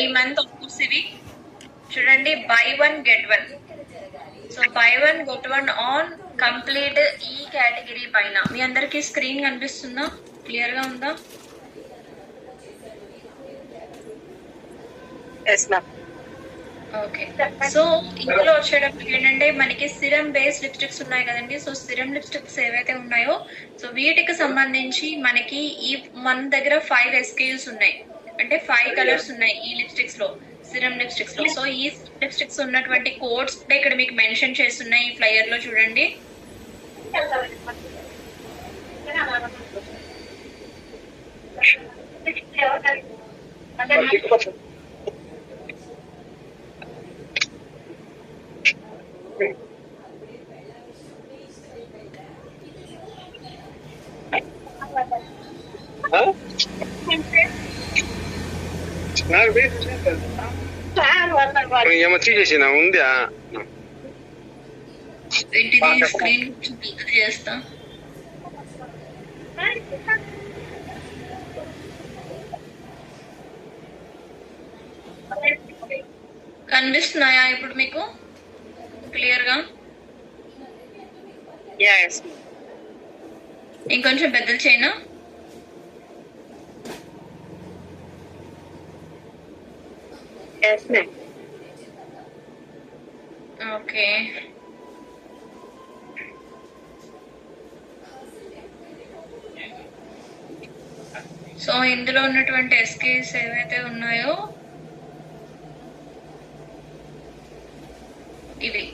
ఈ month offers ఇవి చూడండి, by one get one. So by one get one on complete ఈ category పైన. మీ అందరికి స్క్రీన్ కనిపిస్తుందా? క్లియర్ గా ఉందా? ఓకే. సో ఇందులో వచ్చేటప్పుడు ఏంటంటే మనకి సిరం బేస్డ్ లిప్స్టిక్స్ ఉన్నాయి కదండి. సో సిరం లిప్స్టిక్స్ ఏవైతే ఉన్నాయో సో వీటికి సంబంధించి మనకి ఈ మన దగ్గర 5 SKUs ఉన్నాయి, అంటే 5 కలర్స్ ఉన్నాయి ఈ లిప్స్టిక్స్ లో, సిరం లిప్స్టిక్స్ లో. సో ఈ లిప్స్టిక్స్ ఉన్నటువంటి కోడ్స్ ఇక్కడ మీకు మెన్షన్ చేస్తున్నాయి ఈ ఫ్లైయర్ లో చూడండి. ఏమో తీసేసిన ఉందా స్క్రీన్ చేస్తా. కనిపిస్తున్నాయా ఇప్పుడు మీకు క్లియర్ గా? ఇంకొంచెం పెద్దలు చేయనా? ఓకే. సో ఇందులో ఉన్నటువంటి SKUs ఏవైతే ఉన్నాయో ఇవి.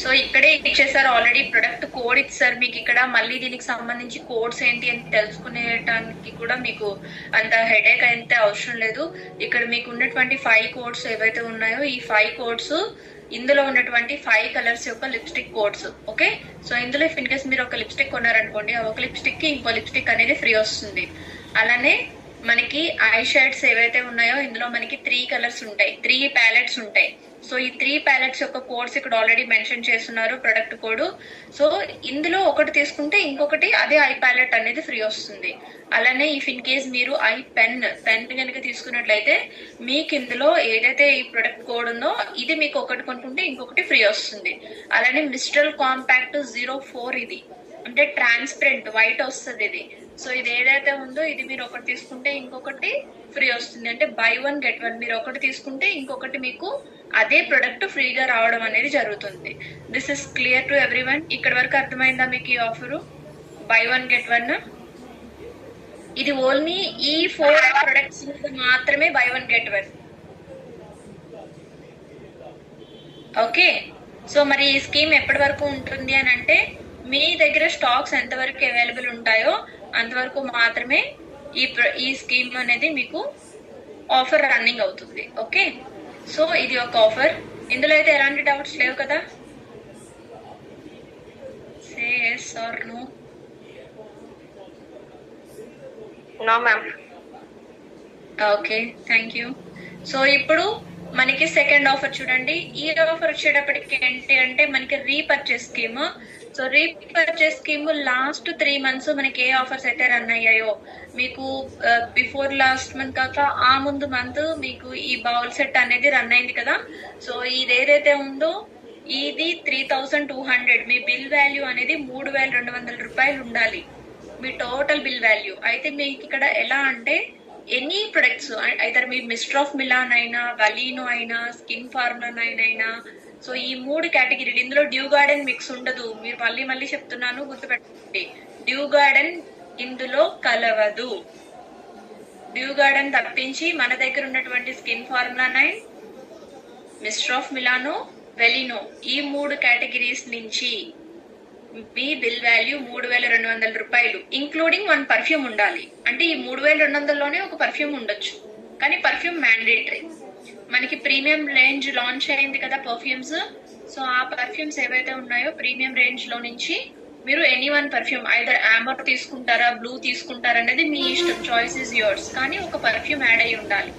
సో ఇక్కడే ఇచ్చేసారు ఆల్రెడీ, ప్రొడక్ట్ కోడ్ ఇచ్చారు మీకు ఇక్కడ. మళ్ళీ దీనికి సంబంధించి కోడ్స్ ఏంటి అని తెలుసుకునేటానికి కూడా మీకు అంత హెడేక్ అయితే అవసరం లేదు. ఇక్కడ మీకు ఉన్నటువంటి 5 కోడ్స్ ఏవైతే ఉన్నాయో ఈ 5 కోడ్స్ ఇందులో ఉన్నటువంటి 5 కలర్స్ యొక్క లిప్స్టిక్ కోడ్స్. ఓకే. సో ఇందులో ఇన్ కేస్ మీరు ఒక లిప్స్టిక్ కొన్నారనుకోండి, ఆ ఒక లిప్స్టిక్ కి ఇంకో లిప్స్టిక్ అనేది ఫ్రీ వస్తుంది. అలానే మనకి ఐ షేడ్స్ ఏవైతే ఉన్నాయో ఇందులో మనకి 3 కలర్స్ ఉంటాయి, 3 ప్యాలెట్స్ ఉంటాయి. సో ఈ 3 ప్యాలెట్స్ యొక్క కోడ్స్ ఇక్కడ ఆల్రెడీ మెన్షన్ చేస్తున్నారు, ప్రొడక్ట్ కోడ్. సో ఇందులో ఒకటి తీసుకుంటే ఇంకొకటి అదే ఐ ప్యాలెట్ అనేది ఫ్రీ వస్తుంది. అలానే ఇఫ్ ఇన్ కేస్ మీరు ఐ పెన్ కనుక తీసుకున్నట్లయితే మీకు ఇందులో ఏదైతే ఈ ప్రొడక్ట్ కోడ్ ఉందో ఇది మీకు ఒకటి కొనుక్కుంటే ఇంకొకటి ఫ్రీ వస్తుంది. అలానే మిస్ట్రల్ కాంపాక్ట్ 04 ఇది అంటే ట్రాన్స్పరెంట్ వైట్ వస్తుంది ఇది. సో ఇది ఏదైతే ఉందో ఇది మీరు ఒకటి తీసుకుంటే ఇంకొకటి ఫ్రీ వస్తుంది, అంటే బై వన్ గెట్ వన్. మీరు ఒకటి తీసుకుంటే ఇంకొకటి మీకు అదే ప్రొడక్ట్ ఫ్రీగా రావడం అనేది జరుగుతుంది. This is clear to everyone. ఇక్కడ వరకు అర్థమైందా మీకు ఈ offer buy one get one? ఇది ఓన్లీ ఈ 4 ప్రొడక్ట్స్ మాత్రమే by one get one. Okay. So మరి ఈ స్కీమ్ ఎప్పటి వరకు ఉంటుంది అని అంటే మీ దగ్గర స్టాక్స్ ఎంతవరకు అవైలబుల్ ఉంటాయో అంతవరకు మాత్రమే ఈ స్కీమ్ అనేది మీకు ఆఫర్ రన్నింగ్ అవుతుంది. ఓకే. సో ఇది ఒక ఆఫర్. ఇందులో అయితే ఎలాంటి డౌట్స్ లేవు కదా? Say yes or no? No ma'am. Okay, thank you. So ఇప్పుడు మనకి సెకండ్ ఆఫర్ చూడండి. ఈ ఆఫర్ వచ్చేటప్పటికి ఏంటి అంటే మనకి repurchase scheme. So repurchase scheme last 3 months మనకి ఏ ఆఫర్స్ అయితే రన్ అయ్యాయో మీకు బిఫోర్ లాస్ట్ మంత్ కాక ఆ ముందు మంత్ మీకు ఈ బౌల్ సెట్ అనేది రన్ అయింది కదా. సో ఇది ఏదైతే ఉందో ఇది 3200. మీ బిల్ వాల్యూ అనేది 3200 రూపాయలు ఉండాలి, మీ టోటల్ బిల్ వాల్యూ. అయితే మీకు ఇక్కడ ఎలా అంటే ఎనీ ప్రొడక్ట్స్ అయితే మీ మిస్టర్ ఆఫ్ మిలాన్ అయినా, వలీనో అయినా, స్కిన్ ఫార్ములా అయినా, సో ఈ 3 కేటగిరీలు. ఇందులో డ్యూ గార్డెన్ మిక్స్ ఉండదు. మీరు మళ్ళీ చెప్తున్నాను, గుర్తుపెట్టండి, డ్యూ గార్డెన్ ఇందులో కలవదు. డ్యూ గార్డెన్ తప్పించి మన దగ్గర ఉన్నటువంటి skin formula 9, mister of Milano, వెలినో ఈ 3 కేటగిరీస్ నుంచి మీ బిల్ వాల్యూ 3200 రూపాయలు, ఇంక్లూడింగ్ 1 పర్ఫ్యూమ్ ఉండాలి. అంటే ఈ 3200లోనే ఒక పర్ఫ్యూమ్ ఉండొచ్చు, కానీ పర్ఫ్యూమ్ మ్యాండేటరీ. మనకి ప్రీమియం రేంజ్ లాంచ్ అయింది కదా పర్ఫ్యూమ్స్. సో ఆ పర్ఫ్యూమ్స్ ఏవైతే ఉన్నాయో ప్రీమియం రేంజ్ లో నుంచి మీరు ఎనీ 1 పర్ఫ్యూమ్ ఐదర్ ఆంబర్ తీసుకుంటారా, బ్లూ తీసుకుంటారా అనేది మీ ఇష్టం, చాయిస్ ఇస్ యోర్స్. కానీ ఒక పర్ఫ్యూమ్ యాడ్ అయి ఉండాలి.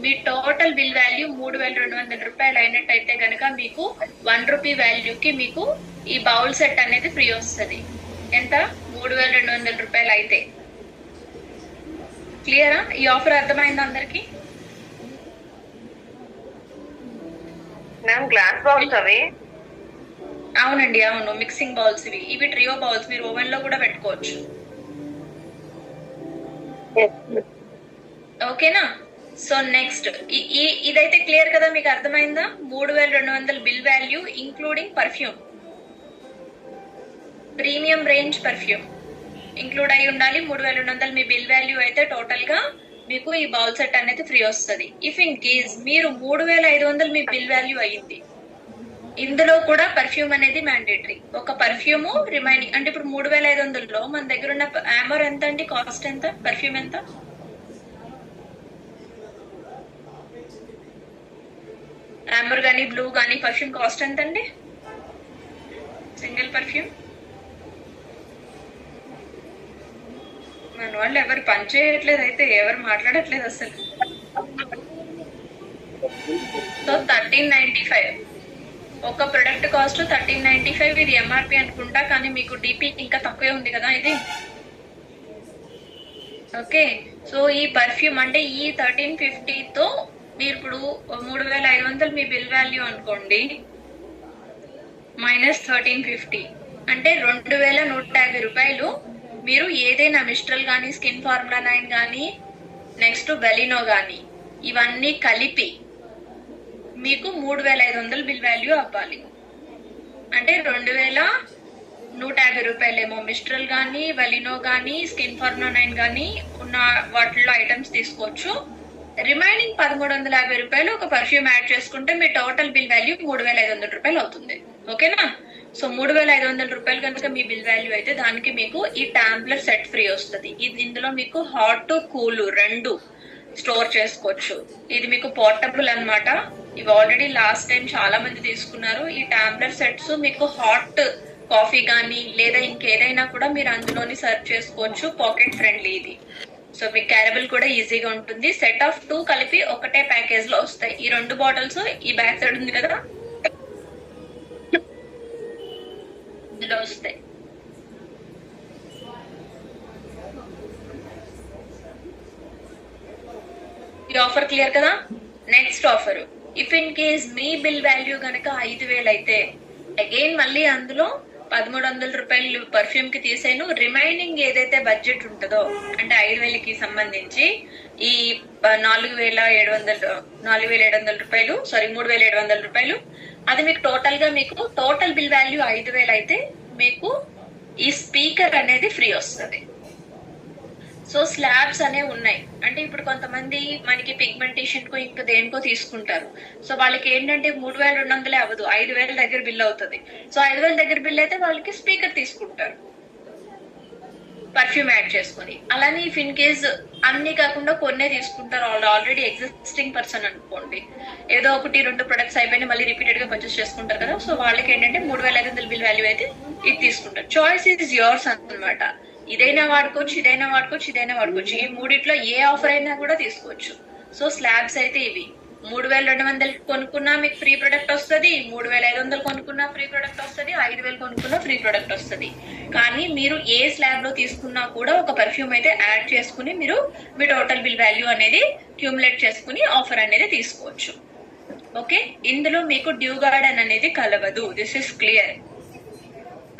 మీ టోటల్ బిల్ వాల్యూ 3200 రూపాయలు అయినట్టయితే కనుక మీకు 1 రూపీ వాల్యూకి మీకు ఈ బౌల్ సెట్ అనేది ఫ్రీ వస్తుంది. ఎంత? 3200 రూపాయలు అయితే. క్లియరా? ఈ ఆఫర్ అర్థమైందా అందరికి? మ్యామ్ గ్లాస్ బౌల్స్ అవి. అవునండి, అవును, మిక్సింగ్ బౌల్స్ ఇవి ట్రియో బౌల్స్, మీరు ఓవెన్ లో కూడా పెట్టుకోవచ్చు. ఓకేనా? సో నెక్స్ట్ ఇదైతే క్లియర్ కదా, మీకు అర్థమైందా? 3200 bill value including perfume, premium range perfume include అయి ఉండాలి. 3200 మీ బిల్ వాల్యూ అయితే టోటల్ గా మీకు ఈ బౌల్ సెట్ అనేది ఫ్రీ వస్తుంది. ఇఫ్ ఇన్ కేస్ మీరు 3500 మీ బిల్ వాల్యూ అయ్యింది, ఇందులో కూడా పర్ఫ్యూమ్ అనేది మ్యాండేటరీ. ఒక పర్ఫ్యూమ్ రిమైనింగ్ అంటే ఇప్పుడు 3500లో మన దగ్గర ఉన్న ఆమర్ ఎంత అండి, కాస్ట్ ఎంత, పర్ఫ్యూమ్ ఎంత? ఆంబర్ గానీ బ్లూ గానీ పర్ఫ్యూమ్ కాస్ట్ ఎంత అండి, సింగిల్ పర్ఫ్యూమ్? మన వాళ్ళు ఎవరు పని చేయట్లేదు, అయితే ఎవరు మాట్లాడట్లేదు అసలు. సో 1395 ఒక ప్రొడక్ట్ కాస్ట్ 1395. ఇది ఎంఆర్పి అనుకుంటా, కానీ మీకు డిపి ఇంకా తక్కువే ఉంది కదా ఇది. ఓకే, సో ఈ పర్ఫ్యూమ్ అంటే ఈ 1350తో మీరు ఇప్పుడు 3500 మీ బిల్ వాల్యూ అనుకోండి, మైనస్ 1350 అంటే 2150 రూపాయలు. మీరు ఏదైనా మిస్ట్రల్ కానీ, స్కిన్ ఫార్ములా 9 కానీ, నెక్స్ట్ బెలినో కానీ, ఇవన్నీ కలిపి మీకు 3500 బిల్ వాల్యూ అవ్వాలి. అంటే 2150 రూపాయలేమో మిస్ట్రల్ కానీ, వెలినో కానీ, స్కిన్ ఫార్ములా 9 కానీ ఉన్న వాటిల్లో ఐటమ్స్ తీసుకోవచ్చు. రిమైనింగ్ 1350 రూపాయలు ఒక పర్ఫ్యూమ్ యాడ్ చేసుకుంటే మీ టోటల్ బిల్ వాల్యూ 3500 రూపాయలు అవుతుంది. ఓకేనా? సో 3500 రూపాయలు కనుక మీ బిల్ వాల్యూ అయితే దానికి మీకు ఈ టాంబ్లర్ సెట్ ఫ్రీ వస్తుంది. ఇది ఇందులో మీకు హాట్ కూల్ రెండు స్టోర్ చేసుకోవచ్చు. ఇది మీకు పోర్టబుల్ అన్నమాట. ఇవి ఆల్రెడీ లాస్ట్ టైం చాలా మంది తీసుకున్నారు. ఈ టాంబ్లర్ సెట్స్ మీకు హాట్ కాఫీ కానీ లేదా ఇంకేదైనా కూడా మీరు అందులోని సర్వ్ చేసుకోవచ్చు. పాకెట్ ఫ్రెండ్లీ ఇది. సో మీకు క్యారబుల్ కూడా ఈజీగా ఉంటుంది. సెట్ ఆఫ్ 2 కలిపి ఒకటే ప్యాకేజ్ లో వస్తాయి. ఈ 2 బాటిల్స్ ఈ బ్యాక్ సైడ్ ఉంది కదా, ఇందులో వస్తాయి. ఈ ఆఫర్ క్లియర్ కదా? Next offer, if in case me bill value గనక 5000 అయితే అగైన్ మళ్ళీ అందులో 1300 రూపాయలు పర్ఫ్యూమ్ కి తీసేను. రిమైనింగ్ ఏదైతే బడ్జెట్ ఉంటుందో అంటే 5000కి సంబంధించి ఈ 4700 రూపాయలు, సారీ 3700 రూపాయలు, అది మీకు టోటల్ గా మీకు టోటల్ బిల్ వాల్యూ 5000 అయితే మీకు ఈ స్పీకర్ అనేది ఫ్రీ వస్తుంది. సో స్లాబ్స్ అనేవి ఉన్నాయి. అంటే ఇప్పుడు కొంతమంది మనకి పిగ్మెంటేషన్ కు ఇంకా దేనికో తీసుకుంటారు. సో వాళ్ళకి ఏంటంటే 3200 అవ్వదు, 5000 దగ్గర బిల్ అవుతుంది. సో 5000 దగ్గర బిల్ అయితే వాళ్ళకి స్పీకర్ తీసుకుంటారు పర్ఫ్యూమ్ యాడ్ చేసుకుని. అలానే ఇఫ్ ఇన్ కేస్ అన్ని కాకుండా కొన్నే తీసుకుంటారు, ఆల్రెడీ ఎగ్జిస్టింగ్ పర్సన్ అనుకోండి, ఏదో 1-2 ప్రొడక్ట్స్ అయిపోయినా మళ్ళీ రిపీటెడ్ గా పర్చేస్ చేసుకుంటారు కదా. సో వాళ్ళకి ఏంటంటే 3500 బిల్ వాల్యూ అయితే ఇది తీసుకుంటారు. చాయిస్ ఈజ్ యోర్స్ అన్నమాట. ఇదైనా వాడుకోవచ్చు, ఇదైనా వాడుకోవచ్చు, ఇదైనా వాడుకోవచ్చు. ఈ మూడిట్లో ఏ ఆఫర్ అయినా కూడా తీసుకోవచ్చు. సో స్లాబ్స్ అయితే ఇవి 3200 కొనుక్కున్నా మీకు ఫ్రీ ప్రొడక్ట్ వస్తుంది, 3500 కొనుక్కున్నా ఫ్రీ ప్రొడక్ట్ వస్తుంది, 5000 కొనుక్కున్నా ఫ్రీ ప్రొడక్ట్ వస్తుంది. కానీ మీరు ఏ స్లాబ్ లో తీసుకున్నా కూడా ఒక పర్ఫ్యూమ్ అయితే యాడ్ చేసుకుని మీరు మీ టోటల్ బిల్ వాల్యూ అనేది క్యూములేట్ చేసుకుని ఆఫర్ అనేది తీసుకోవచ్చు. ఓకే, ఇందులో మీకు డ్యూ గార్డెన్ అనేది కలవదు. This is clear.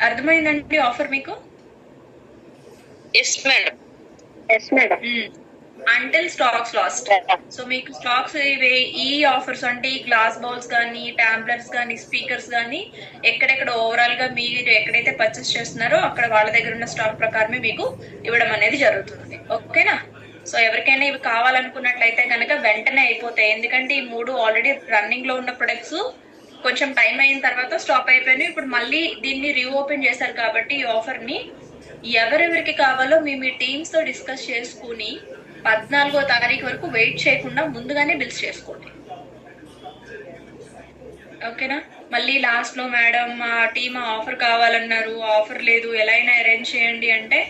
అర్థమైందండి ఆఫర్ మీకు? Yes madam. Yes madam. Until stocks last. So మీకు స్టాక్స్ ఈ ఆఫర్స్ అంటే ఈ గ్లాస్ బౌల్స్ కానీ, టాంబ్లర్స్ కానీ, స్పీకర్స్ కానీ ఎక్కడెక్కడ ఓవరాల్ గా మీరు ఎక్కడైతే పర్చేస్ చేస్తున్నారో అక్కడ వాళ్ళ దగ్గర ఉన్న స్టాక్ ప్రకారమే మీకు ఇవ్వడం అనేది జరుగుతుంది. ఓకేనా? సో ఎవరికైనా ఇవి కావాలనుకున్నట్లయితే కనుక వెంటనే అయిపోతాయి. ఎందుకంటే ఈ 3 ఆల్రెడీ రన్నింగ్ లో ఉన్న ప్రొడక్ట్స్ కొంచెం టైం అయిన తర్వాత స్టాప్ అయిపోయినాయి. ఇప్పుడు మళ్ళీ దీన్ని రీఓపెన్ చేశారు కాబట్టి ఈ ఆఫర్ ని ఎవరెవరికి కావాలో మీ టీమ్స్ తో డిస్కస్ చేసుకుని 14వ తారీఖు వరకు వెయిట్ చేయకుండా ముందుగానే బిల్స్ చేసుకోండి. ఓకేనా? మళ్ళీ లాస్ట్ లో మేడం మా టీమ్ ఆఫర్ కావాలన్నారు, ఆఫర్ లేదు, ఎలా అయినా అరేంజ్ చేయండి అంటే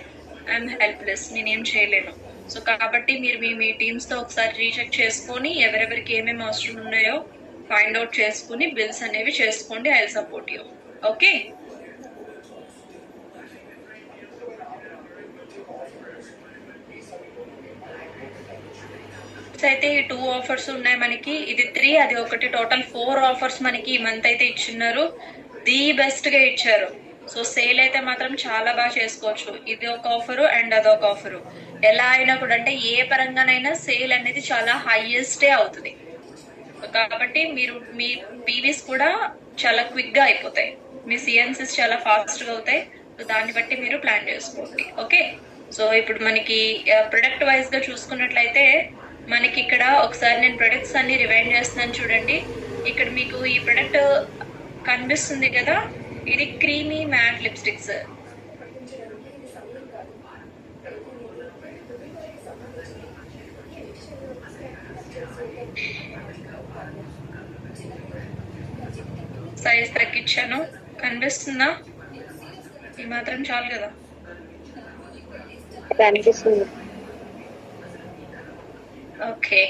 ఐఎమ్ హెల్ప్లెస్, నేనేం చేయలేను. సో కాబట్టి మీరు మీ టీమ్స్ తో ఒకసారి రీచెక్ చేసుకొని ఎవరెవరికి ఏమేమి అవసరం ఉన్నాయో ఫైండ్ అవుట్ చేసుకుని బిల్స్ అనేవి చేసుకోండి. I will support you. Okay, అయితే ఈ 2 ఆఫర్స్ ఉన్నాయి మనకి. ఇది 3, అది ఒకటి, టోటల్ 4 ఆఫర్స్ మనకి ఈ మంత్ అయితే ఇచ్చిన్నారు. ది బెస్ట్ గా ఇచ్చారు. సో సేల్ అయితే మాత్రం చాలా బాగా చేసుకోవచ్చు. ఇది ఒక ఆఫరు అండ్ అదొక ఆఫరు. ఎలా అయినా కూడా అంటే ఏ పరంగానైనా సేల్ అనేది చాలా హైయెస్టే అవుతుంది. కాబట్టి మీరు మీ పీవీస్ కూడా చాలా క్విక్ గా అయిపోతాయి. మీ సిఎన్సీస్ చాలా ఫాస్ట్ గా అవుతాయి. సో దాన్ని బట్టి మీరు ప్లాన్ చేసుకోండి. ఓకే, సో ఇప్పుడు మనకి ప్రొడక్ట్ వైజ్ గా చూసుకున్నట్లయితే మనకి ఇక్కడ ఒకసారి నేను ప్రొడక్ట్స్ అన్ని రివైండ్ చేస్తున్నాను చూడండి. ఇక్కడ మీకు ఈ ప్రొడక్ట్ కనిపిస్తుంది కదా, ఇది క్రీమీ మ్యాట్ లిప్స్టిక్స్. సైజ్ తగ్గించాను, కనిపిస్తుందా? ఈ మాత్రం చాలు కదా. కనిపిస్తుంది. ఓకే,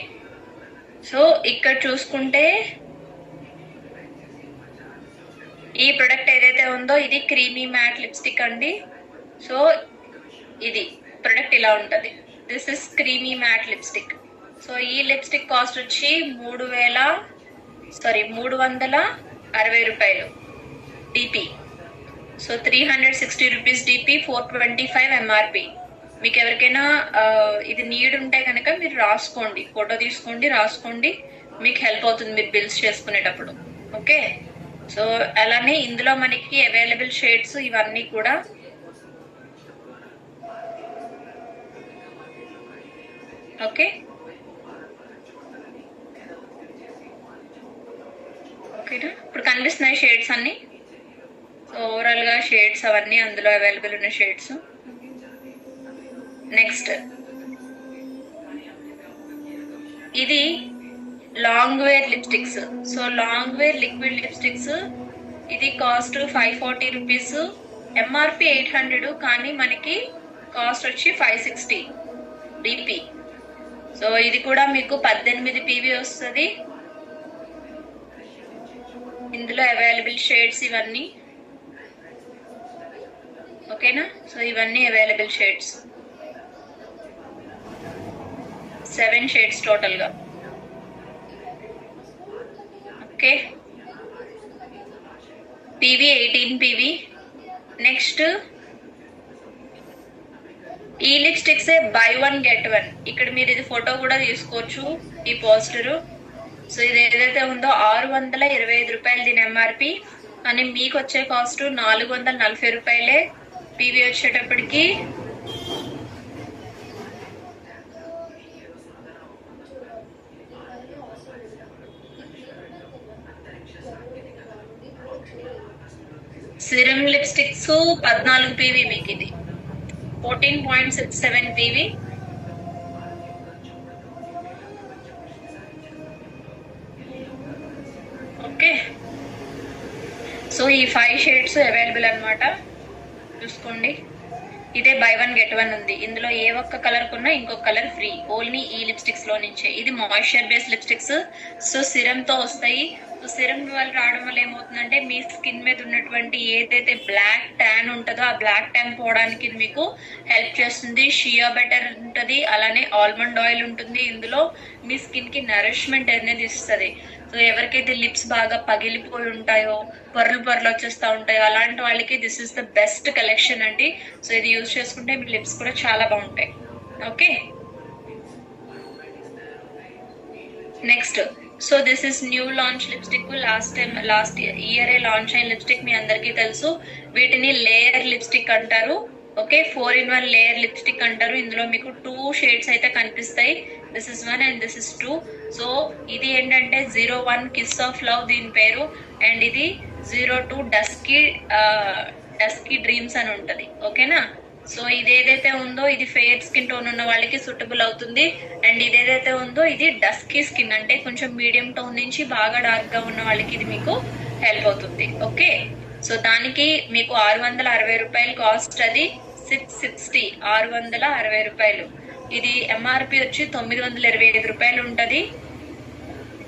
సో ఇక్కడ చూసుకుంటే ఈ ప్రొడక్ట్ ఏదైతే ఉందో ఇది క్రీమీ మ్యాట్ లిప్స్టిక్ అండి. సో ఇది ప్రొడక్ట్ ఇలా ఉంటది. This is creamy mat lipstick. So ఈ లిప్స్టిక్ కాస్ట్ వచ్చి 360 రూపాయలు DP. So 360 rupees DP, 425 MRP. మీకు ఎవరికైనా ఇది నీడ్ ఉంటే కనుక మీరు రాసుకోండి, ఫోటో తీసుకోండి, రాసుకోండి, మీకు హెల్ప్ అవుతుంది మీరు బిల్స్ చేసుకునేటప్పుడు. ఓకే, సో అలానే ఇందులో మనకి అవైలబుల్ షేడ్స్ ఇవన్నీ కూడా ఓకే. ఓకేనా, ఇప్పుడు కనిపిస్తున్నాయి షేడ్స్ అన్ని. సో ఓవరాల్ గా షేడ్స్ అవన్నీ అందులో అవైలబుల్ ఉన్న షేడ్స్. నెక్స్ట్ ఇది long wear lipsticks. So long wear liquid lipsticks, ఇది కాస్ట్ 540 రూపీస్, ఎంఆర్పి 800, కానీ మనకి కాస్ట్ వచ్చి 560 డిపి. సో ఇది కూడా మీకు 18 పీవీ వస్తుంది. ఇందులో అవైలబుల్ షేడ్స్ ఇవన్నీ. ఓకేనా, సో ఇవన్నీ అవైలబుల్ షేడ్స్, 7 షేడ్స్ టోటల్ గా. Okay, PV 18 PV. నెక్స్ట్ ఈ లిప్స్టిక్స్ బై 1 get 1. ఇక్కడ మీరు ఇది ఫోటో కూడా తీసుకోవచ్చు, ఈ పోస్టర్. సో ఇది ఏదైతే ఉందో 625 రూపాయలు దీని ఎంఆర్పి, అని మీకు వచ్చే కాస్ట్ 440 రూపాయలే. పీవీ వచ్చేటప్పటికి సిరమ్ లిప్స్టిక్స్ 14 పీవీ, మీకు ఇది 14.67 పీవీ. ఓకే, సో ఈ 5 షేడ్స్ అవైలబుల్ అన్నమాట, చూసుకోండి. ఇదే బై 1 get 1 ఉంది. ఇందులో ఏ ఒక్క కలర్ కొన్నా ఇంకొక కలర్ ఫ్రీ, ఓన్లీ ఈ లిప్స్టిక్స్ లో నుంచే. ఇది moisture based lipsticks, so serum తో వస్తాయి. సో సిరమ్ వల్ల రావడం వల్ల ఏమవుతుందంటే మీ స్కిన్ మీద ఉన్నటువంటి ఏదైతే బ్లాక్ ట్యాన్ ఉంటుందో ఆ బ్లాక్ ట్యాన్ పోవడానికి ఇది మీకు హెల్ప్ చేస్తుంది. షియా బటర్ ఉంటుంది, అలానే ఆల్మండ్ ఆయిల్ ఉంటుంది. ఇందులో మీ స్కిన్ కి నరిష్మెంట్ అనేది ఇస్తుంది. సో ఎవరికైతే లిప్స్ బాగా పగిలిపోయి ఉంటాయో, పొరలు వచ్చేస్తా ఉంటాయో, అలాంటి వాళ్ళకి this is the best collection అండి. సో ఇది యూజ్ చేసుకుంటే మీ లిప్స్ కూడా చాలా బాగుంటాయి. Okay, next so this is new launch lipstick. Last year launch అయిన లిప్స్టిక్ మీ అందరికీ తెలుసు. వీటిని లేయర్ లిప్స్టిక్ అంటారు. ఓకే, 4-in-1 లేయర్ లిప్స్టిక్ అంటారు. ఇందులో మీకు 2 షేడ్స్ అయితే కనిపిస్తాయి. This is 1 and this is 2. So ఇది ఏంటంటే 01 కిస్ ఆఫ్ లవ్ దీని పేరు, అండ్ ఇది 02 డస్కీ డ్రీమ్స్ అని ఉంటది. ఓకేనా, సో ఇదేదైతే ఉందో ఇది ఫెయిర్ స్కిన్ టోన్ ఉన్న వాళ్ళకి సూటబుల్ అవుతుంది. అండ్ ఇదేదైతే ఉందో ఇది డస్కీ స్కిన్, అంటే కొంచెం మీడియం టోన్ నుంచి బాగా డార్క్ గా ఉన్న వాళ్ళకి ఇది మీకు హెల్ప్ అవుతుంది. ఓకే, సో దానికి మీకు 660 రూపాయలు కాస్ట్, అది 660, 660 రూపాయలు. ఇది ఎంఆర్పి వచ్చి 925 రూపాయలు ఉంటది,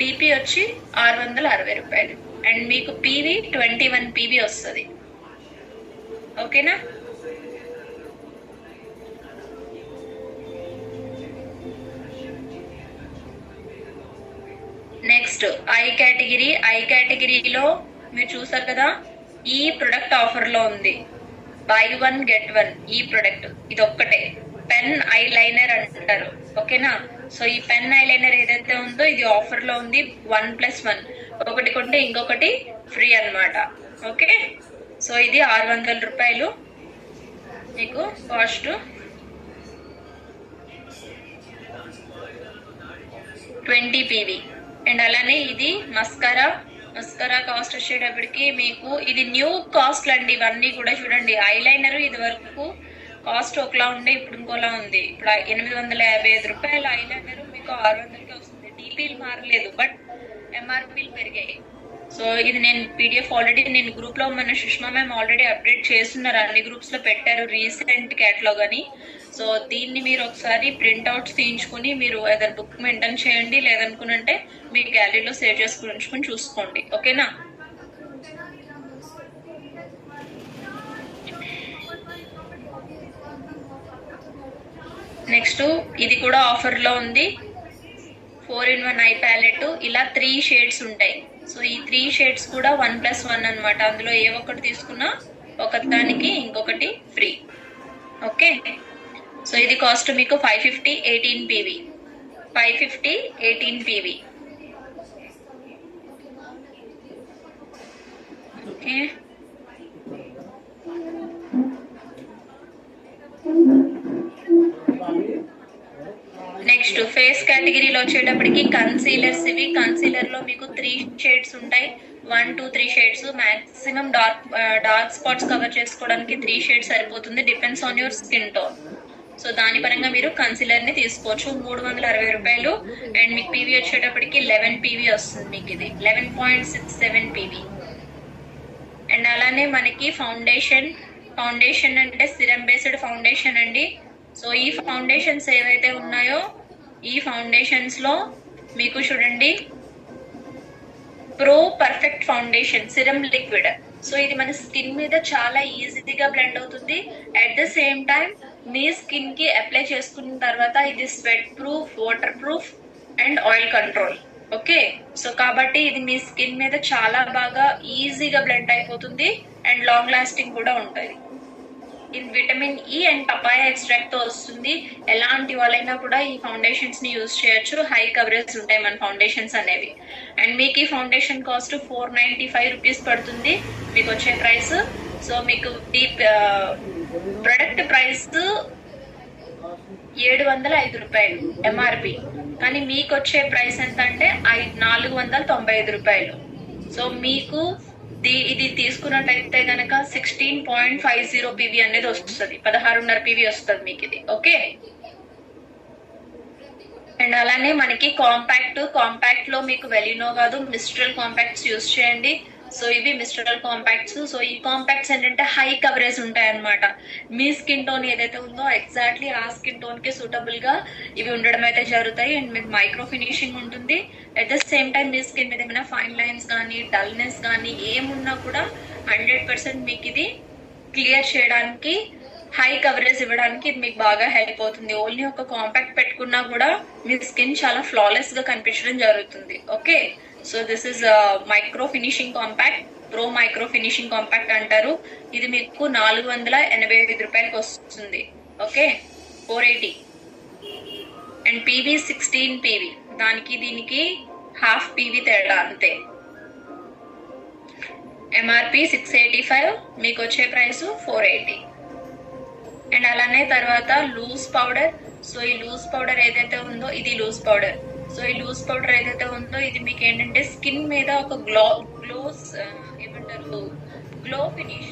డిపి వచ్చి 660 రూపాయలు, అండ్ మీకు పీవీ 21 పీవీ వస్తుంది. ఓకేనా, నెక్స్ట్ ఐ కేటగిరీలో మీరు చూసారు కదా, ఈ ప్రొడక్ట్ ఆఫర్ లో ఉంది. బై 1 get 1 ఈ ప్రొడక్ట్ ఇది ఒక్కటే. పెన్ ఐ లైనర్ అంటారు, ఓకేనా. సో ఈ పెన్ ఐ లైనర్ ఏదైతే ఉందో ఇది ఆఫర్ లో ఉంది. 1+1 ఒకటి కొంటే ఇంకొకటి ఫ్రీ అన్నమాట. ఓకే, సో ఇది 600 రూపాయలు మీకు కాస్ట్. 20 PV. అండ్ అలానే ఇది మస్కరా కాస్ట్ వచ్చేటప్పటికి మీకు ఇది న్యూ కాస్ట్ అండి. ఇవన్నీ కూడా చూడండి, ఐలైనర్ ఇది వరకు కాస్ట్ ఒకలా ఉండే, ఇప్పుడు ఇంకోలా ఉంది. ఇప్పుడు 855 రూపాయల ఐలైనర్ మీకు 600కి వస్తుంది. డీపీలు మారలేదు, బట్ ఎంఆర్పీలు పెరిగాయి. సో ఇది నేను పీడిఎఫ్ ఆల్రెడీ నేను గ్రూప్ లో మన సుష్మా మ్యామ్ ఆల్రెడీ అప్డేట్ చేస్తున్నారు, అన్ని గ్రూప్స్ లో పెట్టారు రీసెంట్ క్యాటలాగ్ అని. సో దీన్ని మీరు ఒకసారి ప్రింట్అవుట్స్ తీయించుకుని మీరు ఏదైనా బుక్ మెయింటైన్ చేయండి, లేదనుకునంటే మీ గ్యాలరీలో సేవ్ చేసుకుని ఉంచుకుని చూసుకోండి, ఓకేనా. నెక్స్ట్ ఇది కూడా ఆఫర్ లో ఉంది. 4-in-1 ఐ ప్యాలెట్, ఇలా 3 షేడ్స్ ఉంటాయి. సో ఈ 3 షేడ్స్ కూడా 1+1 అన్నమాట. అందులో ఏ ఒక్కటి తీసుకున్నా ఒకదానికి ఇంకొకటి ఫ్రీ. ఓకే, సో ఇది కాస్ట్ మీకు 550 18 PV. 550 18 PV. Okay, next face కేటగిరీలో వచ్చేటప్పటికి కన్సీలర్స్. ఇవి కన్సీలర్ లో మీకు 3 షేడ్స్ ఉంటాయి. 1 2 3 shades. Maximum dark spots cover చేసుకోవడానికి 3 షేడ్స్ సరిపోతుంది, depends on your skin tone. So దాని పరంగా మీరు కన్సీలర్ ని తీసుకోవచ్చు. 360 రూపాయలు. అండ్ మీకు పీవీ వచ్చేటప్పటికి 11 PV వస్తుంది. మీకు ఇది 11.67 PV. అండ్ అలానే మనకి ఫౌండేషన్ అంటే సిరమ్ బేస్డ్ ఫౌండేషన్ అండి. సో ఈ ఫౌండేషన్స్ ఏవైతే ఉన్నాయో ఈ ఫౌండేషన్స్ లో మీకు చూడండి, pro perfect foundation serum liquid. So ఇది మన స్కిన్ మీద చాలా ఈజీగా బ్లెండ్ అవుతుంది. At the same time me skin కి అప్లై చేసుకున్న తర్వాత ఇది sweat proof, water proof and oil control. Okay, so కాబట్టి ఇది మీ స్కిన్ మీద చాలా బాగా ఈజీగా బ్లెండ్ అయిపోతుంది అండ్ లాంగ్ లాస్టింగ్ కూడా ఉంటుంది. ఇది vitamin E and papaya extract తో వస్తుంది. ఎలాంటి వాళ్ళైనా కూడా ఈ ఫౌండేషన్స్ ని యూజ్ చేయొచ్చు. హై కవరేజ్ ఉంటాయి మన ఫౌండేషన్స్ అనేవి. అండ్ మీకు ఈ ఫౌండేషన్ కాస్ట్ 495 రూపీస్ పడుతుంది మీకు వచ్చే ప్రైస్. సో మీకు ఈ ప్రొడక్ట్ ప్రైస్ 705 రూపాయలు ఎంఆర్పి, కానీ మీకు వచ్చే ప్రైస్ ఎంత అంటే 495 రూపాయలు. సో మీకు ఇది తీసుకున్నట్టయితే గనక 16.50 PV అనేది వస్తుంది. 16.5 PV వస్తుంది మీకు ఇది. ఓకే, అండ్ అలానే మనకి కాంపాక్ట్ లో మీకు వెలినో కాదు మిస్ట్రల్ కాంపాక్ట్స్ యూజ్ చేయండి. సో ఇవి మిస్ట్రల్ కాంపాక్ట్స్. సో ఈ కాంపాక్ట్స్ ఏంటంటే హై కవరేజ్ ఉంటాయి అన్నమాట. మీ స్కిన్ టోన్ ఏదైతే ఉందో ఎగ్జాక్ట్లీ ఆ స్కిన్ టోన్ కి సూటబుల్ గా ఇవి ఉండడం అయితే జరుగుతాయి. అండ్ మీకు మైక్రో ఫినిషింగ్ ఉంటుంది. At the same time me skin మీద ఏమైనా ఫైన్ లైన్స్ కానీ డల్నెస్ కానీ ఏమున్నా కూడా 100% మీకు ఇది క్లియర్ చేయడానికి, హై కవరేజ్ ఇవ్వడానికి ఇది మీకు బాగా హెల్ప్ అవుతుంది. ఓన్లీ ఒక కాంపాక్ట్ పెట్టుకున్నా కూడా మీ స్కిన్ చాలా ఫ్లాలెస్ గా కనిపించడం జరుగుతుంది. Okay, so this is micro finishing compact, pro micro finishing compact అంటారు. ఇది మీకు 485 రూపాయలకి వస్తుంది. ఓకే, 480. And PV 16 PV. దానికి దీనికి హాఫ్ PV తేడా అంతే. ఎంఆర్పి 685, మీకు వచ్చే ప్రైస్ 480. అండ్ అలానే తర్వాత లూజ్ పౌడర్. సో ఈ లూజ్ పౌడర్ ఏదైతే ఉందో ఇది లూజ్ పౌడర్. సో ఈ లూజ్ పౌడర్ ఏదైతే ఉందో ఇది మీకు ఏంటంటే స్కిన్ మీద ఒక గ్లో ఫినిష్.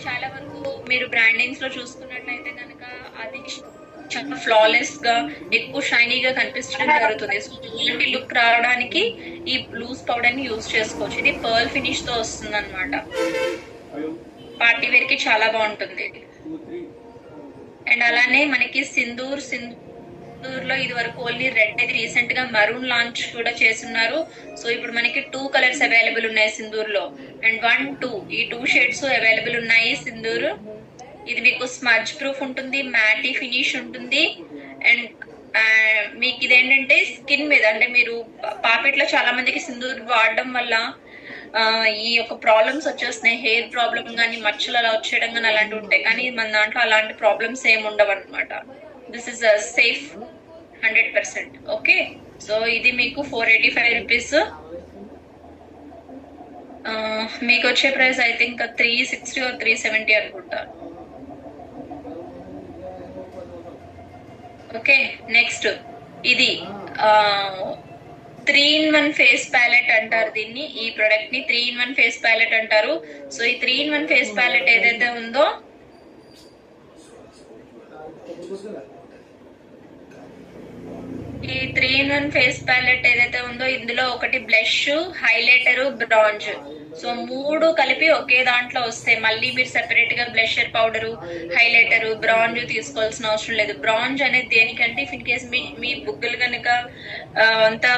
చాలా వరకు మీరు బ్రాండింగ్స్ లో చూసుకున్నట్లయితే కనుక అది చాలా ఫ్లాలెస్ గా ఎక్కువ షైనీగా కనిపించడం జరుగుతుంది. సో ఇలాంటి లుక్ రావడానికి ఈ లూజ్ పౌడర్ ని యూజ్ చేసుకోవచ్చు. ఇది పర్ల్ ఫినిష్ తో వస్తుంది అనమాట. పార్టీ వేర్ కి చాలా బాగుంటుంది. అండ్ అలానే మనకి సింధూర్ లో ఇది వరకు ఓన్లీ రెడ్, ఇది రీసెంట్ గా మరూన్ లాంచ్ కూడా చేస్తున్నారు. సో ఇప్పుడు మనకి 2 కలర్స్ అవైలబుల్ ఉన్నాయి సింధూర్ లో. అండ్ 1 2 ఈ 2 షేడ్స్ అవైలబుల్ ఉన్నాయి సింధూర్. ఇది మీకు స్మజ్ ప్రూఫ్ ఉంటుంది, మ్యాటీ ఫినిష్ ఉంటుంది. అండ్ మీకు ఇదేంటంటే స్కిన్ మీద అంటే మీరు పాపిట్లో చాలా మందికి సింధూర్ వాడడం వల్ల ఈ యొక్క ప్రాబ్లమ్స్ వచ్చేస్తున్నాయి. హెయిర్ ప్రాబ్లమ్ కానీ మచ్చలు అలా వచ్చేయడం కానీ అలాంటివి ఉంటాయి. కానీ మన దాంట్లో అలాంటి ప్రాబ్లమ్స్ ఏమి ఉండవు అనమాట. This is safe 100%. Okay, so ఇది మీకు 485 రూపీస్. మీకు వచ్చే ప్రైస్ ఐ థింక్ 360 or 370 అనుకుంటా. ఓకే, నెక్స్ట్ ఇది 3-in-1 ఫేస్ ప్యాలెట్ అంటారు దీన్ని. ఈ ప్రొడక్ట్ ని 3-in-1 ఫేస్ ప్యాలెట్ అంటారు. సో ఈ 3-in-1 ఫేస్ ప్యాలెట్ ఏదైతే ఉందో ఈ 3-in-1 ఫేస్ ప్యాలెట్ ఏదైతే ఉందో ఇందులో ఒకటి బ్లష్, హైలైటర్, బ్రాంజ్, సో 3 కలిపి ఒకే దాంట్లో వస్తాయి. మళ్ళీ మీరు సెపరేట్ గా బ్లషర్ పౌడర్, హైలైటర్, బ్రాంజ్ తీసుకోవాల్సిన అవసరం లేదు. బ్రాంజ్ అనేది దేనికంటే ఇఫ్ ఇన్ కేస్ మీ బుగ్గలు కనుక అంతా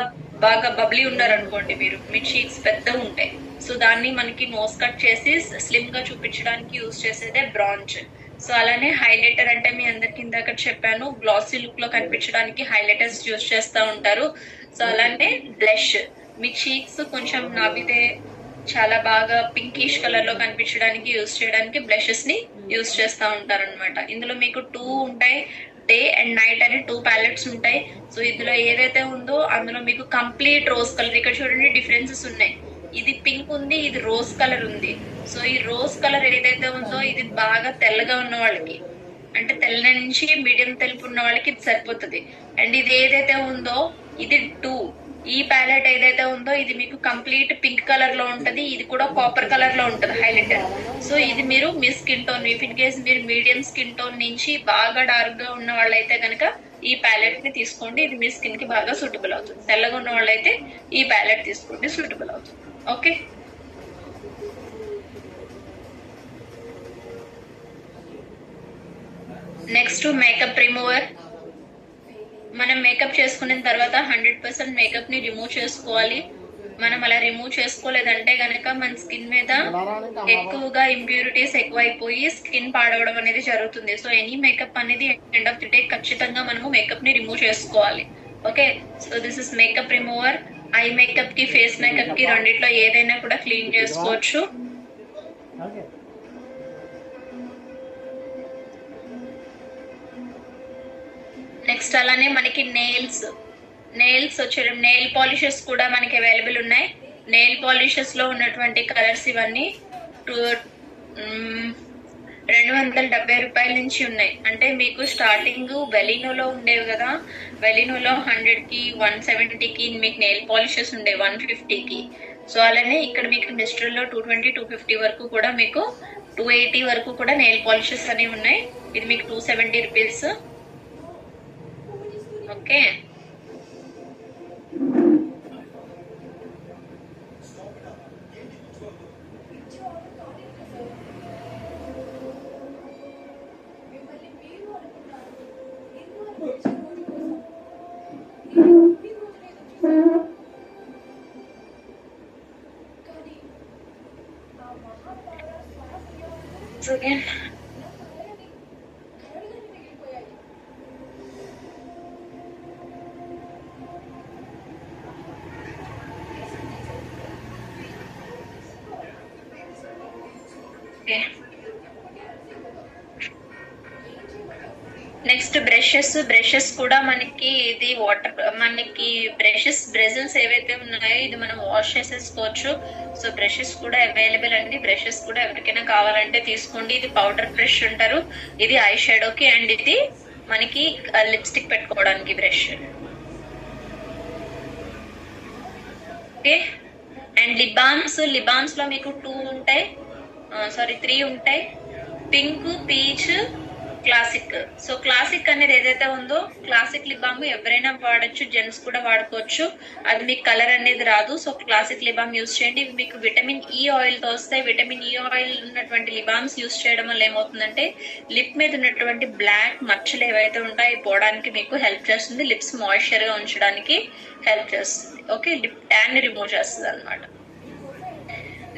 బాగా బబ్లీ ఉన్నారు అనుకోండి, మీ చీక్స్ పెద్దగా ఉంటాయి, సో దాన్ని మనకి నోస్ కట్ చేసి స్లిమ్ గా చూపించడానికి యూజ్ చేసేదే బ్రాంజ్. సో అలానే హైలైటర్ అంటే మీ అందరికి ఇందాక చెప్పాను, గ్లాసీ లుక్ లో కనిపించడానికి హైలైటర్స్ యూజ్ చేస్తూ ఉంటారు. సో అలానే బ్లష్, మీ చీక్స్ కొంచెం నవ్వితే చాలా బాగా పింకిష్ కలర్ లో కనిపించడానికి యూజ్ చేయడానికి బ్లషెస్ ని యూజ్ చేస్తూ ఉంటారు అనమాట. ఇందులో మీకు 2 ఉంటాయి, డే అండ్ నైట్ అని 2 ప్యాలెట్స్ ఉంటాయి. సో ఇందులో ఏదైతే ఉందో అందులో మీకు కంప్లీట్ రోజ్ కలర్, ఇక్కడ చూడండి డిఫరెన్సెస్ ఉన్నాయి. ఇది పింక్ ఉంది, ఇది రోజ్ కలర్ ఉంది. సో ఈ రోజ్ కలర్ ఏదైతే ఉందో ఇది బాగా తెల్లగా ఉన్న వాళ్ళకి, అంటే తెల్ల నుంచి మీడియం తెలుపు ఉన్న వాళ్ళకి ఇది సరిపోతుంది. అండ్ ఇది ఏదైతే ఉందో ఇది 2. ఈ ప్యాలెట్ ఏదైతే ఉందో ఇది మీకు కంప్లీట్ పింక్ కలర్ లో ఉంటది. ఇది కూడా కాపర్ కలర్ లో ఉంటది హైలైటర్. సో ఇది మీరు మీ skin tone, if in case మీరు మీడియం స్కిన్ టోన్ నుంచి బాగా డార్క్ గా ఉన్న వాళ్ళైతే కనుక ఈ ప్యాలెట్ ని తీసుకోండి, ఇది మీ స్కిన్ కి బాగా సూటబుల్ అవుతుంది. తెల్లగా ఉన్న వాళ్ళైతే ఈ ప్యాలెట్ తీసుకోండి, సూటబుల్ అవుతుంది. Okay, next makeup remover. మనం మేకప్ చేసుకున్న తర్వాత 100% మేకప్ ని రిమూవ్ చేసుకోవాలి. మనం అలా రిమూవ్ చేసుకోలేదంటే గనక మన స్కిన్ మీద ఎక్కువగా ఇంప్యూరిటీస్ ఎక్కువైపోయి స్కిన్ పాడవడం అనేది జరుగుతుంది. సో ఎనీ మేకప్ అనేది ఎండ్ ఆఫ్ ది డే ఖచ్చితంగా మనము మేకప్ ని రిమూవ్ చేసుకోవాలి. Okay, so this is makeup remover. Eye makeup కి, ఫేస్ మేకప్ కి రెండిట్లో ఏదైనా కూడా క్లీన్ చేసుకోవచ్చు. నెక్స్ట్ అలానే మనకి నెయిల్స్ వచ్చే నెయిల్ పాలిషెస్ కూడా మనకి అవైలబుల్ ఉన్నాయి. నెయిల్ పాలిషెస్ లో ఉన్నటువంటి కలర్స్ ఇవన్నీ 270 రూపాయల నుంచి ఉన్నాయి. అంటే మీకు స్టార్టింగ్ వెలినోలో ఉండేవి కదా, వెలినోలో 100కి 170కి మీకు నెయిల్ పాలిషెస్ ఉండేవి 150కి. సో అలానే ఇక్కడ మీకు మిస్టర్ లో 220, 250 వరకు కూడా మీకు 280 వరకు కూడా నెయిల్ పాలిషెస్ అనేవి ఉన్నాయి. ఇది మీకు 270 rupees. Okay, again. Next brushes కూడా మనకి ఇది వాటర్, మనకి బ్రెజిల్స్ ఏవైతే ఉన్నాయో ఇది మనం వాష్ చేసేసుకోవచ్చు. సో బ్రషెస్ కూడా అవైలబుల్ అండి. బ్రషెస్ కూడా ఎవరికైనా కావాలంటే తీసుకోండి. ఇది పౌడర్ బ్రష్ అంటారు, ఇది ఐ షాడోకి, అండ్ ఇది మనకి లిప్స్టిక్ పెట్టుకోవడానికి brush. Okay, and lip balms లో మీకు 3 ఉంటాయి. Pink, peach, classic. So classic అనేది ఏదైతే ఉందో క్లాసిక్ లిప్ బామ్ ఎవరైనా వాడచ్చు, జెంట్స్ కూడా వాడుకోవచ్చు. అది మీకు కలర్ అనేది రాదు. So classic lip balm use చేయండి. ఇవి మీకు విటమిన్ ఈ ఆయిల్ తో వస్తాయి. విటమిన్ ఈ ఆయిల్ ఉన్నటువంటి లిప్ బామ్స్ యూజ్ చేయడం వల్ల ఏమవుతుందంటే లిప్ మీద ఉన్నటువంటి బ్లాక్ మచ్చలు ఏవైతే ఉంటాయో పోవడానికి మీకు హెల్ప్ చేస్తుంది. లిప్స్ మాయిశ్చర్ గా ఉంచడానికి హెల్ప్ చేస్తుంది. ఓకే, లిప్ ట్యాన్ ని రిమూవ్ చేస్తుంది అనమాట.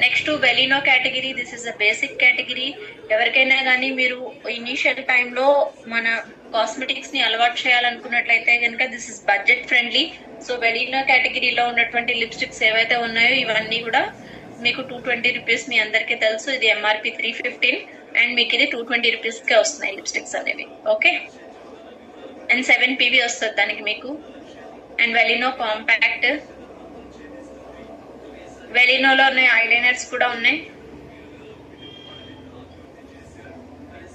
నెక్స్ట్ వెలినో category. This is a basic category. ఎవరికైనా కానీ మీరు ఇనీషియల్ టైంలో మన కాస్మెటిక్స్ ని అలవాటు చేయాలనుకున్నట్లయితే కనుక this is budget friendly. So వెలీనో కేటగిరీలో ఉన్నటువంటి లిప్స్టిక్స్ ఏవైతే ఉన్నాయో ఇవన్నీ కూడా మీకు 220 రూపీస్. మీ అందరికీ తెలుసు ఇది ఎంఆర్పి 315 అండ్ మీకు ఇది 220 రూపీస్ కే వస్తున్నాయి లిప్స్టిక్స్ అనేవి. ఓకే, అండ్ 7 PV వస్తుంది దానికి మీకు. అండ్ వెలినో కాంపాక్ట్, వెలినోలోనే ఐలైనర్స్ కూడా ఉన్నాయి,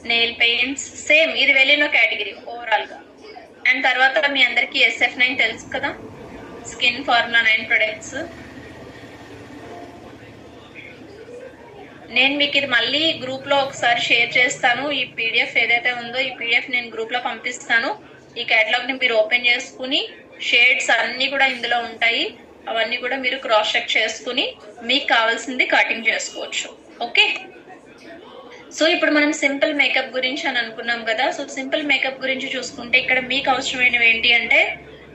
నెయిల్ పెయింట్స్ సేమ్ ఇది వెలినో కేటగిరీ ఓవరాల్ గా. అండ్ తర్వాత మీ అందరికి SF9 తెలుసు కదా, స్కిన్ ఫార్ములా 9 ప్రొడక్ట్స్. నేను మీకు ఇది మళ్ళీ గ్రూప్ లో ఒకసారి షేర్ చేస్తాను. ఈ PDF ఏదైతే ఉందో ఈ PDF నేను గ్రూప్ లో పంపిస్తాను. ఈ కేటలాగ్ ని మీరు ఓపెన్ చేసుకుని షేడ్స్ అన్ని కూడా ఇందులో ఉంటాయి, అవన్నీ కూడా మీరు క్రాస్ చెక్ చేసుకుని మీకు కావాల్సింది కటింగ్ చేసుకోవచ్చు. ఓకే, సో ఇప్పుడు మనం సింపుల్ మేకప్ గురించి అని అనుకున్నాం కదా. సో సింపుల్ మేకప్ గురించి చూసుకుంటే ఇక్కడ మీకు అవసరమైనవి ఏంటి అంటే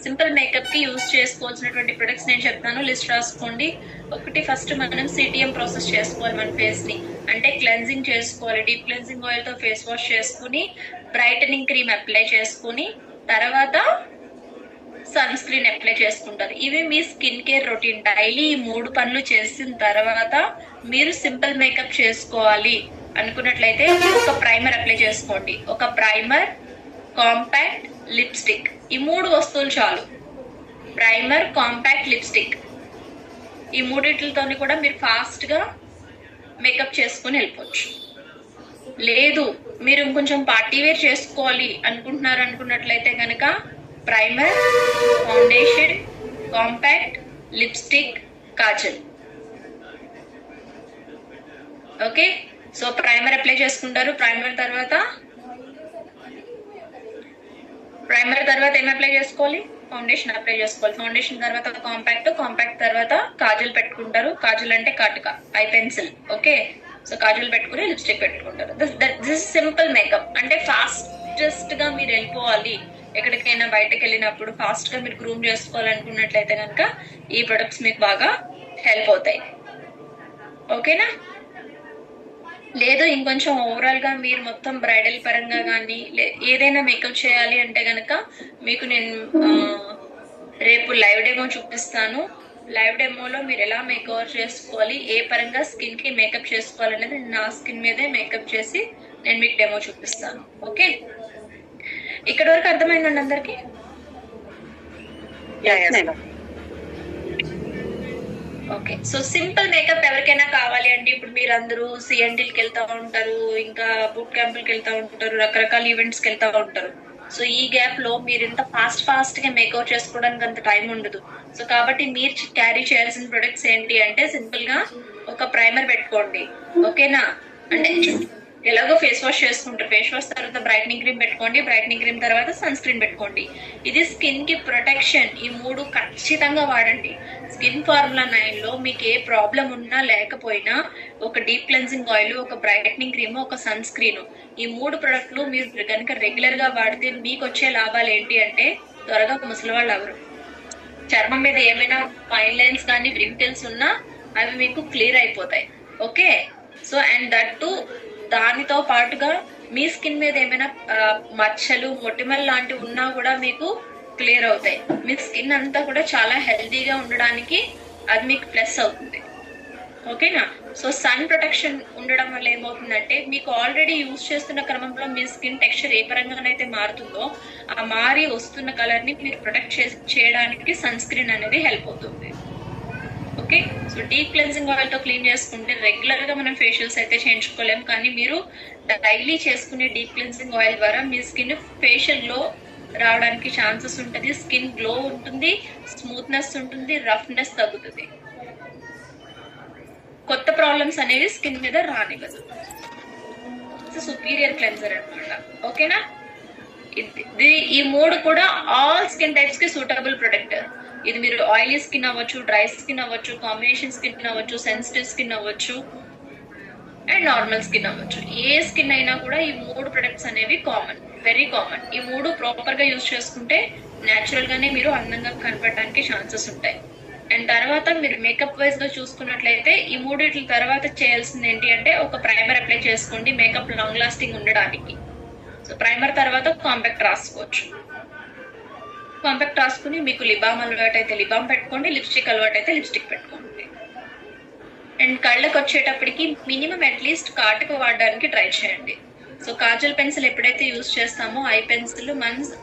సింపుల్ మేకప్ కి యూజ్ చేసుకోవాల్సినటువంటి ప్రొడక్ట్స్ నేను చెప్తాను, లిస్ట్ రాసుకోండి. ఒకటి, ఫస్ట్ మనం CTM ప్రాసెస్ చేసుకోవాలి మన ఫేస్ ని, అంటే క్లెన్జింగ్ చేసుకోవాలి. డీప్ క్లెన్జింగ్ ఆయిల్ తో ఫేస్ వాష్ చేసుకుని బ్రైటనింగ్ క్రీమ్ అప్లై చేసుకుని తర్వాత సన్ స్క్రీన్ అప్లై చేసుకుంటారు. ఇవి మీ స్కిన్ కేర్ రొటీన్. డైలీ ఈ 3 పనులు చేసిన తర్వాత మీరు సింపుల్ మేకప్ చేసుకోవాలి అనుకున్నట్లయితే ఒక ప్రైమర్ అప్లై చేసుకోండి. ఒక ప్రైమర్, కాంపాక్ట్, లిప్స్టిక్, ఈ 3 వస్తువులు చాలు. ప్రైమర్, కాంపాక్ట్, లిప్స్టిక్, ఈ 3 కూడా మీరు ఫాస్ట్ గా మేకప్ చేసుకుని వెళ్ళిపోవచ్చు. లేదు మీరు ఇంకొంచెం పార్టీ వేర్ చేసుకోవాలి అనుకుంటున్నారు అనుకున్నట్లయితే కనుక primer, foundation, compact, lipstick, Kajal. Okay, so primer apply చేసుకుంటారు. ప్రైమర్ తర్వాత ఏం అప్లై చేసుకోవాలి? ఫౌండేషన్ అప్లై చేసుకోవాలి. ఫౌండేషన్ తర్వాత కాంపాక్ట్, కాంపాక్ట్ తర్వాత కాజల్ పెట్టుకుంటారు. కాజల్ అంటే కాటుక, I pencil. Okay, so Kajal పెట్టుకుని లిప్స్టిక్ పెట్టుకుంటారు. This simple makeup. అంటే ఫాస్టెస్ట్ గా మీరు వెళ్ళిపోవాలి, ఎక్కడికైనా బయటకు వెళ్ళినప్పుడు ఫాస్ట్ గా మీరు గ్రూమ్ చేసుకోవాలనుకున్నట్లయితే కనుక ఈ ప్రొడక్ట్స్ మీకు బాగా హెల్ప్ అవుతాయి. ఓకేనా? లేదు ఇంకొంచెం ఓవరాల్ గా మీరు మొత్తం బ్రైడల్ పరంగా కానీ ఏదైనా మేకప్ చేయాలి అంటే గనక మీకు నేను రేపు లైవ్ డెమో చూపిస్తాను. లైవ్ డెమోలో మీరు ఎలా మేకప్ చేసుకోవాలి, ఏ పరంగా స్కిన్ కి మేకప్ చేసుకోవాలనేది నా స్కిన్ మీదే మేకప్ చేసి నేను మీకు డెమో చూపిస్తాను. ఓకే, ఇక్కడ వరకు అర్థమైందండి అందరికి? ఓకే, సో సింపుల్ మేకప్ ఎవరికైనా కావాలి అంటే ఇప్పుడు మీరు అందరూ CNTలకి వెళ్తా ఉంటారు, ఇంకా బూట్ క్యాంపులకి వెళ్తా ఉంటారు, రకరకాల ఈవెంట్స్ కి వెళ్తా ఉంటారు. సో ఈ గ్యాప్ లో మీరు ఇంత ఫాస్ట్ గా మేకప్ చేసుకోవడానికి అంత టైం ఉండదు. సో కాబట్టి మీరు క్యారీ చేయాల్సిన ప్రొడక్ట్స్ ఏంటి అంటే సింపుల్ గా ఒక ప్రైమర్ పెట్టుకోండి. ఓకేనా? అంటే ఎలాగో ఫేస్ వాష్ చేసుకుంటారు, ఫేస్ వాష్ తర్వాత బ్రైట్నింగ్ క్రీమ్ పెట్టుకోండి, బ్రైట్నింగ్ క్రీమ్ తర్వాత సన్ స్క్రీన్ పెట్టుకోండి. ఇది స్కిన్ కి ప్రొటెక్షన్. ఈ 3 ఖచ్చితంగా వాడండి. స్కిన్ ఫార్ములా 9 లో మీకు ఏ ప్రాబ్లం ఉన్నా లేకపోయినా ఒక డీప్ క్లెన్సింగ్ ఆయిల్, ఒక బ్రైట్నింగ్ క్రీమ్, ఒక సన్ స్క్రీన్, ఈ 3 ప్రొడక్ట్లు మీరు కనుక రెగ్యులర్ గా వాడితే మీకు వచ్చే లాభాలు ఏంటి అంటే త్వరగా ముసలి వాళ్ళు ఎవరు, చర్మం మీద ఏమైనా ఫైన్ లైన్స్ కానీ రింకిల్స్ ఉన్నా అవి మీకు క్లియర్ అయిపోతాయి. ఓకే, సో అండ్ దట్ దానితో పాటుగా మీ స్కిన్ మీద ఏమైనా మచ్చలు, మొటిమలు లాంటివి ఉన్నా కూడా మీకు క్లియర్ అవుతాయి. మీ స్కిన్ అంతా కూడా చాలా హెల్తీగా ఉండడానికి అది మీకు ప్లస్ అవుతుంది. ఓకేనా? సో సన్ ప్రొటెక్షన్ ఉండడం వల్ల ఏమవుతుందంటే మీకు ఆల్రెడీ యూజ్ చేస్తున్న క్రమంలో మీ స్కిన్ టెక్స్చర్ ఏ పరంగానైతే మారుతుందో ఆ మారి వస్తున్న కలర్ ని మీరు ప్రొటెక్ట్ చేయడానికి సన్ స్క్రీన్ అనేది హెల్ప్ అవుతుంది. Okay, so deep cleansing oil తో క్లీన్ చేసుకుంటే రెగ్యులర్ గా మనం ఫేషియల్స్ అయితే చేయించుకోలేము, కానీ మీరు డైలీ చేసుకునే డీప్ క్లెన్సింగ్ ఆయిల్ ద్వారా మీ స్కిన్ ఫేషియల్ గ్లో రావడానికి ఛాన్సెస్ ఉంటుంది. స్కిన్ గ్లో ఉంటుంది, స్మూత్నెస్ ఉంటుంది, రఫ్నెస్ తగ్గుతుంది, కొత్త ప్రాబ్లమ్స్ అనేవి స్కిన్ మీద రానివ్వదు. సుపీరియర్ క్లెన్సర్ అన్నమాట. ఓకేనా? ఈ 3 కూడా ఆల్ స్కిన్ టైప్స్ కి సూటబుల్ ప్రొడక్ట్. ఇది మీరు ఆయిలీ స్కిన్ అవ్వచ్చు, డ్రై స్కిన్ అవ్వచ్చు, కాంబినేషన్ స్కిన్ అవ్వచ్చు, సెన్సిటివ్ స్కిన్ అవ్వచ్చు అండ్ నార్మల్ స్కిన్ అవ్వచ్చు. ఏ స్కిన్ అయినా కూడా ఈ 3 ప్రొడక్ట్స్ అనేవి కామన్, వెరీ కామన్. ఈ 3 ప్రాపర్ గా యూజ్ చేసుకుంటే న్యాచురల్ గానే మీరు అందంగా కనపడడానికి ఛాన్సెస్ ఉంటాయి. అండ్ తర్వాత మీరు మేకప్ వైజ్ గా చూసుకున్నట్లయితే ఈ 3 తర్వాత చేయాల్సింది ఏంటి అంటే ఒక ప్రైమర్ అప్లై చేసుకోండి మేకప్ లాంగ్ లాస్టింగ్ ఉండడానికి. సో ప్రైమర్ తర్వాత కాంపాక్ట్ రాసుకోవచ్చు. కాంపాక్ట్ రాసుకుని మీకు లిబామ్ అలవాటు అయితే లిబామ్ పెట్టుకోండి, లిప్స్టిక్ అలవాటు అయితే లిప్స్టిక్ పెట్టుకోండి. అండ్ కళ్ళకి వచ్చేటప్పటికి మినిమం అట్లీస్ట్ కాటుక వాడడానికి ట్రై చేయండి. సో కాజల్ పెన్సిల్ ఎప్పుడైతే యూజ్ చేస్తామో ఐ పెన్సిల్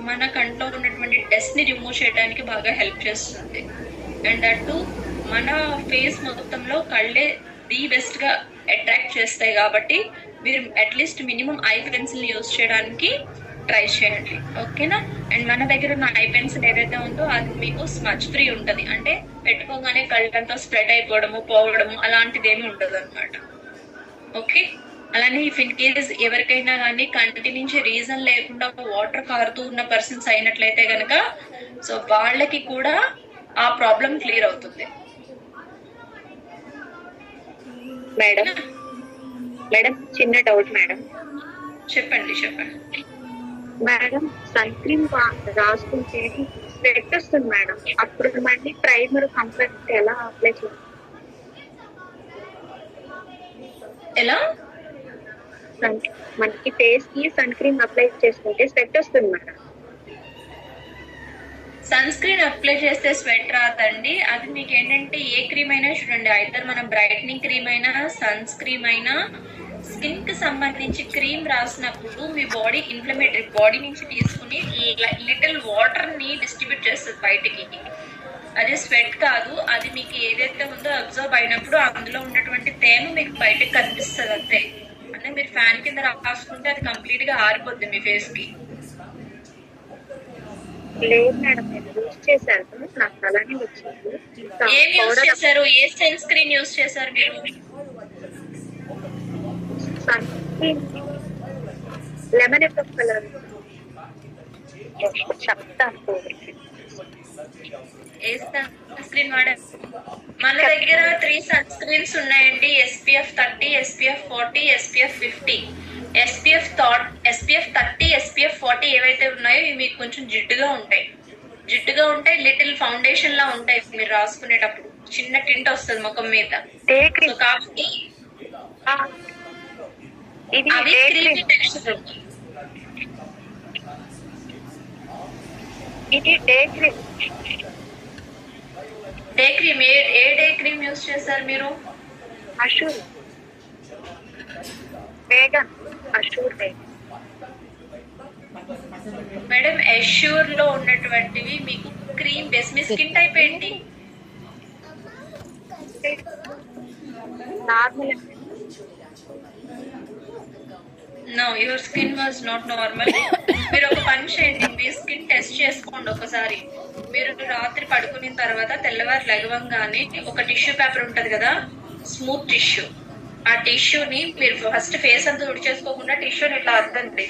మన కంట్లో ఉన్నటువంటి డస్ట్ ని రిమూవ్ చేయడానికి బాగా హెల్ప్ చేస్తుంది. అండ్ అటు మన ఫేస్ మొత్తంలో కళ్ళే ది బెస్ట్ గా అట్రాక్ట్ చేస్తాయి కాబట్టి మీరు at least minimum I pencil use చేయడానికి ట్రై చేయండి. ఓకేనా? అండ్ మన దగ్గర ఉన్న ఐ పెన్సిల్ ఏదైతే ఉందో అది మీకు స్మచ్ ఫ్రీ ఉంటుంది. అంటే పెట్టుకోగానే కళ్ళంతా స్ప్రెడ్ అయిపోవడము పోవడము అలాంటిది ఏమి ఉండదు అనమాట. ఓకే. అలానే ఇఫ్ ఇన్ కేస్ ఎవరికైనా కానీ కంటి నుంచి రీజన్ లేకుండా వాటర్ కారుతూ ఉన్న పర్సన్స్ అయినట్లయితే గనక సో వాళ్ళకి కూడా ఆ ప్రాబ్లం క్లియర్ అవుతుంది. మేడం మేడం చిన్న డౌట్ మేడం. చెప్పండి. మేడం సన్ క్రీమ్ రాసుకుంటే స్వెట్ వస్తుంది మేడం, అప్పుడు మళ్ళీ ప్రైమర్ కంపాక్ట్ ఎలా అప్లై చేయాలి? ఎలా? మనకి ఫేస్ కి సన్ క్రీమ్ అప్లై చేసుకుంటే స్వెట్ వస్తుంది మేడం. సన్ స్క్రీన్ అప్లై చేస్తే స్వెట్ రాదండి. అది మీకు ఏంటంటే ఏ క్రీమ్ అయినా చూడండి, ఐదర్ మనం బ్రైట్నింగ్ క్రీమ్ అయినా సన్ స్క్రీమ్ అయినా స్కిన్ కి సంబంధించి క్రీమ్ రాసినప్పుడు మీ బాడీ ఇన్ఫ్లమేటరీ బాడీ నుంచి తీసుకుని లిటిల్ వాటర్ ని డిస్ట్రిబ్యూట్ చేస్తుంది బయటికి. అది స్వెట్ కాదు. అది మీకు ఏదైతే ఉందో అబ్జర్వ్ అయినప్పుడు అందులో ఉన్నటువంటి తేమ మీకు బయటకు కనిపిస్తుంది అంతే. అంటే మీరు ఫ్యాన్ కింద రాసుకుంటే అది కంప్లీట్ గా ఆరిపోద్ది మీ ఫేస్ కి. లేదు మేడం, నేను యూజ్ చేశాను, నాకు అలానే వచ్చింది. ఏం యూజ్ చేశారు? ఏ సన్ స్క్రీన్ యూజ్ చేశారు మీరు? Sun screen lemon F colour చెప్తాను. ఏ సన్ స్క్రీన్ వాడారు? మన దగ్గర 3 సన్ స్క్రీన్స్ ఉన్నాయండి. SPF 30, SPF 40, SPF 50. SPF 30, SPF 40 ఏవైతే ఉన్నాయో ఇవి మీకు కొంచెం జిడ్డుగా ఉంటాయి. లిటిల్ ఫౌండేషన్ లా ఉంటాయి. మీరు రాసుకునేటప్పుడు చిన్న టింట్ వస్తుంది ముఖం మీద. సో కాబట్టి అవి క్రీమీ టెక్స్చర్. ఇది డే క్రీమ్. డే క్రీమ్ ఏ డే క్రీమ్ యూజ్ చేస్తారు మీరు? Assure vegan. Assure vegan madam. Assure లో ఉన్నటువంటివి మీకు క్రీమ్ బేస్. మీ స్కిన్ టైప్ ఏంటి? Normal. No, your skin was not normal. మీరు ఒక పని చేయండి, మీ స్కిన్ టెస్ట్ చేసుకోండి ఒకసారి. మీరు రాత్రి పడుకున్న తర్వాత తెల్లవారు లెగవంగానే ఒక టిష్యూ పేపర్ ఉంటది కదా, స్మూత్ టిష్యూ. ఆ టిష్యూని మీరు ఫస్ట్ ఫేస్ అంతా తుడిచేసుకోకుండా టిష్యూని ఇట్లా అద్దండి.